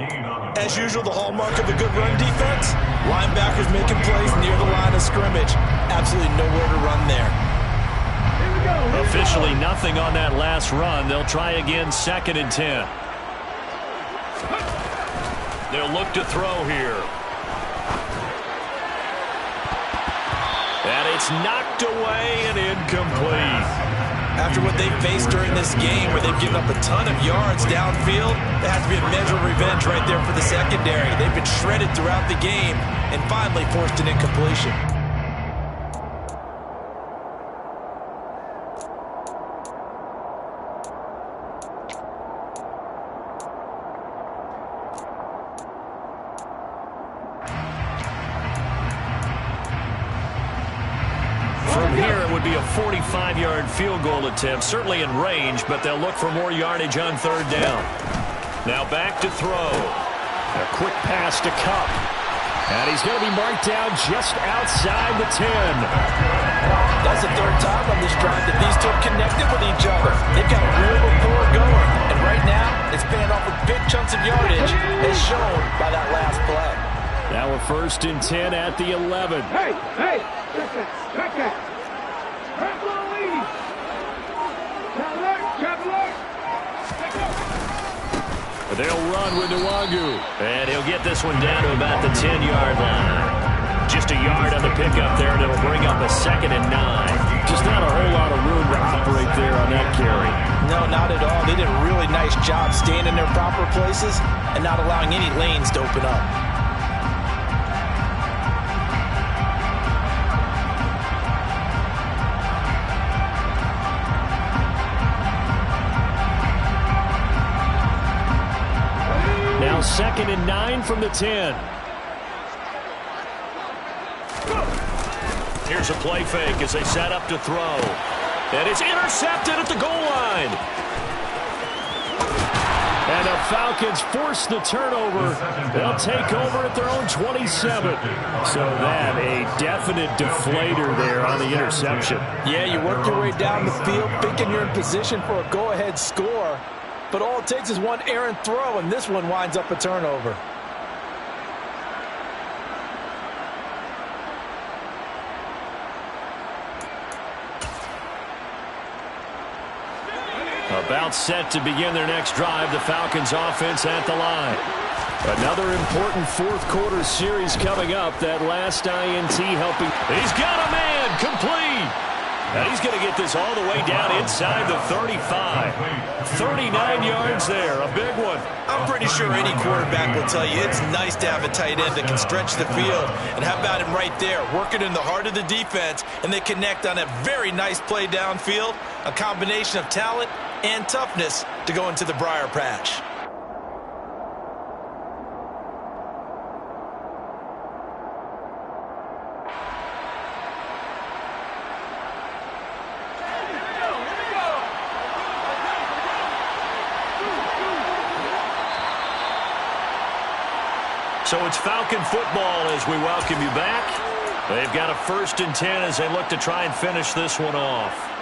As usual, the hallmark of a good run defense, linebackers making plays near the line of scrimmage. Absolutely nowhere to run there. Officially nothing on that last run. They'll try again, 2nd and 10. They'll look to throw here. And it's knocked away and incomplete. After what they faced during this game where they've given up a ton of yards downfield, there has to be a measure of revenge right there for the secondary. They've been shredded throughout the game and finally forced an incompletion. Be a 45-yard field goal attempt, certainly in range, but they'll look for more yardage on 3rd down. Now back to throw. A quick pass to Kupp. And he's going to be marked down just outside the 10. That's the 3rd time on this drive that these two have connected with each other. They've got real rapport going, and right now it's been chunks of yardage as shown by that last play. Now a 1st and 10 at the 11. Hey, check that. Press on lead. They'll run with Nwangu. And he'll get this one down to about the 10-yard line. Just a yard on the pickup there, and it'll bring up a 2nd and 9. Just not a whole lot of room to operate there on that carry. No, not at all. They did a really nice job staying in their proper places and not allowing any lanes to open up. Now 2nd and 9 from the 10. Here's a play fake as they set up to throw. And it's intercepted at the goal line. And the Falcons force the turnover. They'll take over at their own 27. So that a definite deflator there on the interception. Yeah, you work your way down the field, thinking you're in position for a go-ahead score. But all it takes is one errant throw, and this one winds up a turnover. About set to begin their next drive, the Falcons offense at the line. Another important fourth-quarter series coming up. That last INT helping. He's got a man complete. Now he's going to get this all the way down inside the 35. 39 yards there, a big one. I'm pretty sure any quarterback will tell you it's nice to have a tight end that can stretch the field. And how about him right there, working in the heart of the defense, and they connect on a very nice play downfield, a combination of talent and toughness to go into the briar patch. So it's Falcon football as we welcome you back. They've got a 1st and 10 as they look to try and finish this one off.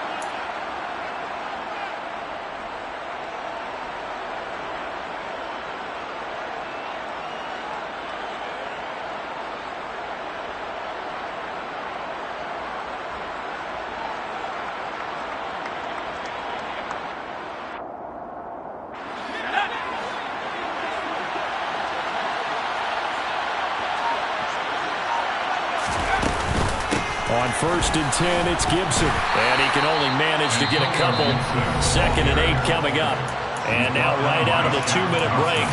On 1st and 10, it's Gibson. And he can only manage to get a couple. 2nd and 8 coming up. And now right out of the 2-minute break,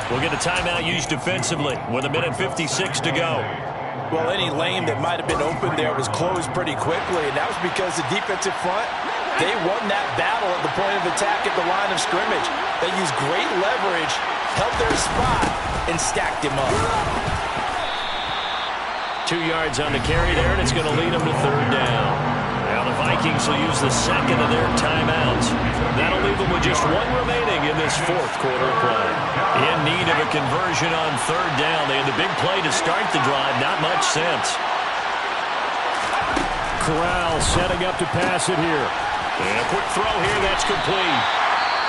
we'll get a timeout used defensively with 1:56 to go. Well, any lane that might have been open there was closed pretty quickly, and that was because the defensive front, they won that battle at the point of attack at the line of scrimmage. They used great leverage, held their spot, and stacked him up. 2 yards on the carry there, and it's going to lead them to 3rd down. Now the Vikings will use the 2nd of their timeouts. That'll leave them with just 1 remaining in this 4th quarter of play. In need of a conversion on 3rd down. They had the big play to start the drive. Not much sense. Corral setting up to pass it here. And a quick throw here. That's complete.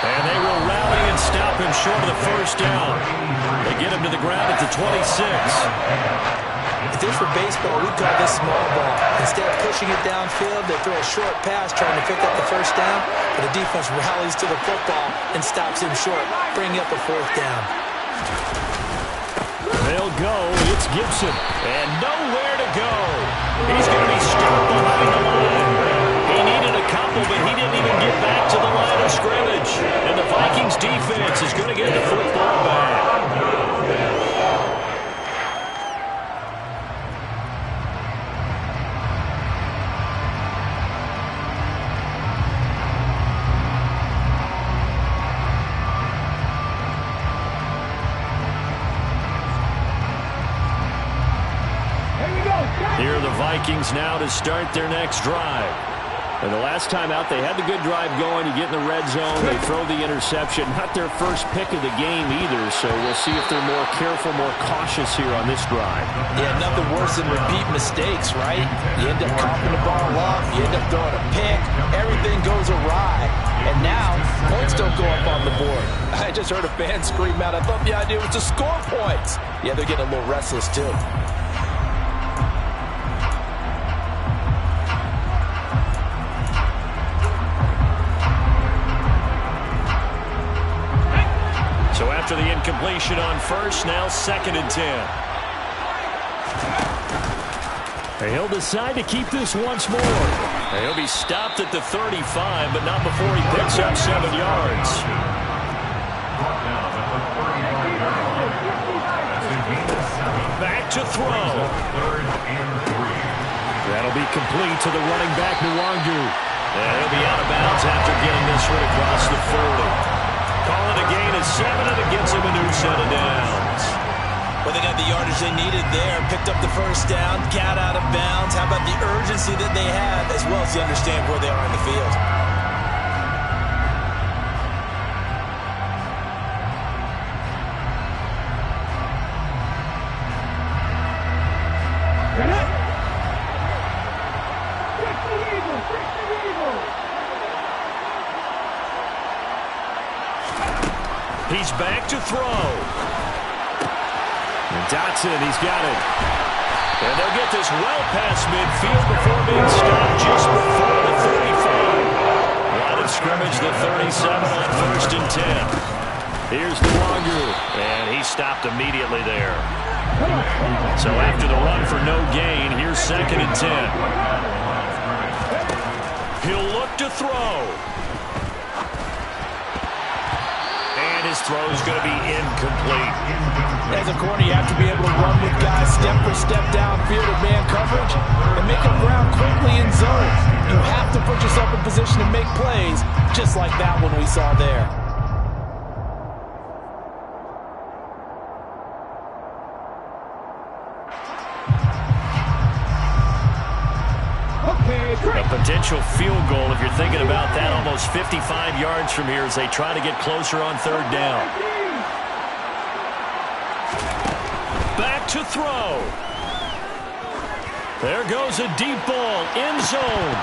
And they will rally and stop him short of the 1st down. They get him to the ground at the 26. If this were baseball, we'd call this small ball. Instead of pushing it downfield, they throw a short pass trying to pick up the 1st down, but the defense rallies to the football and stops him short, bringing up a 4th down. They'll go. It's Gibson. And nowhere to go. He's going to be stopped behind the line. He needed a couple, but he didn't even get back to the line of scrimmage. And the Vikings defense is going to get the football back. Here are the Vikings now to start their next drive. And the last time out, they had the good drive going. You get in the red zone, they throw the interception. Not their first pick of the game either, so we'll see if they're more careful, more cautious here on this drive. Yeah, nothing worse than repeat mistakes, right? You end up coughing the ball up, you end up throwing a pick, everything goes awry. And now, points don't go up on the board. I just heard a fan scream out. I thought the idea was to score points. Yeah, they're getting a little restless, too. So after the incompletion on first, now 2nd and 10. He'll decide to keep this once more. He'll be stopped at the 35, but not before he picks up 7 yards. Back to throw. That'll be complete to the running back, Nwangu. And he'll be out of bounds after getting this one across the 40. Call it a gain of 7, and it gets him a new set of downs. Well, they got the yardage they needed there. Picked up the first down, got out of bounds. How about the urgency that they have, as well as they understand where they are in the field? He's back to throw. And Dotson, he's got it. And they'll get this well past midfield before being stopped just before the 35. Line of scrimmage, the 37 on 1st and 10. Here's Nwangu, and he stopped immediately there. So after the run for no gain, here's 2nd and 10. He'll look to throw. His throw is going to be incomplete. As a corner, you have to be able to run with guys step for step downfield of man coverage and make up ground quickly in zone. You have to put yourself in position to make plays, just like that one we saw there. A potential field goal, if you're thinking about that, almost 55 yards from here as they try to get closer on 3rd down. Back to throw. There goes a deep ball, end zone.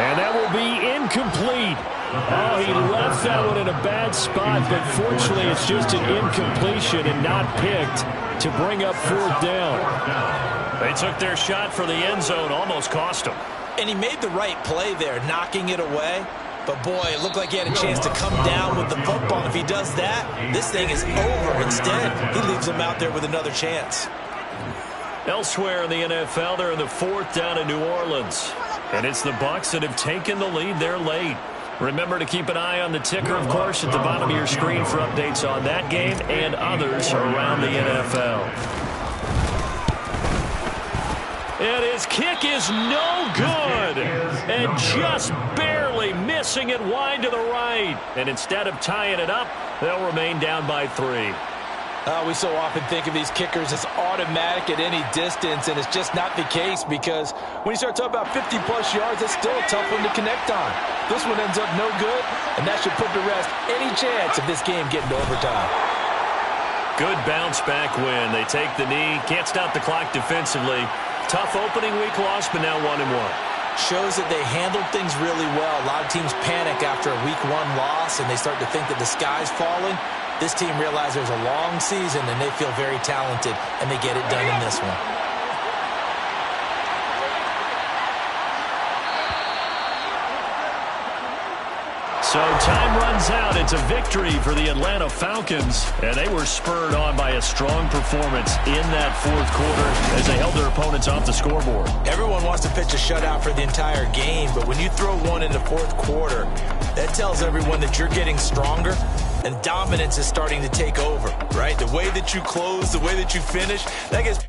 And that will be incomplete. Oh, he left that one in a bad spot, but fortunately it's just an incompletion and not picked to bring up 4th down. They took their shot for the end zone, almost cost them. And he made the right play there, knocking it away. But, boy, it looked like he had a chance to come down with the football. If he does that, this thing is over. Instead, he leaves him out there with another chance. Elsewhere in the NFL, they're in the 4th down in New Orleans. And it's the Bucs that have taken the lead there late. Remember to keep an eye on the ticker, of course, at the bottom of your screen for updates on that game and others around the NFL. And his kick is no good. And just barely missing it wide to the right. And instead of tying it up, they'll remain down by 3. We so often think of these kickers as automatic at any distance, and it's just not the case because when you start talking about 50-plus yards, it's still a tough one to connect on. This one ends up no good, and that should put to rest any chance of this game getting to overtime. Good bounce-back win. They take the knee, can't stop the clock defensively. Tough opening week loss, but now 1-1. Shows that they handled things really well. A lot of teams panic after a week 1 loss, and they start to think that the sky's falling. This team realizes there's a long season, and they feel very talented, and they get it done in this one. So time runs out. It's a victory for the Atlanta Falcons, and they were spurred on by a strong performance in that 4th quarter as they held their opponents off the scoreboard. Everyone wants to pitch a shutout for the entire game, but when you throw one in the 4th quarter, that tells everyone that you're getting stronger and dominance is starting to take over, right? The way that you close, the way that you finish, that gets...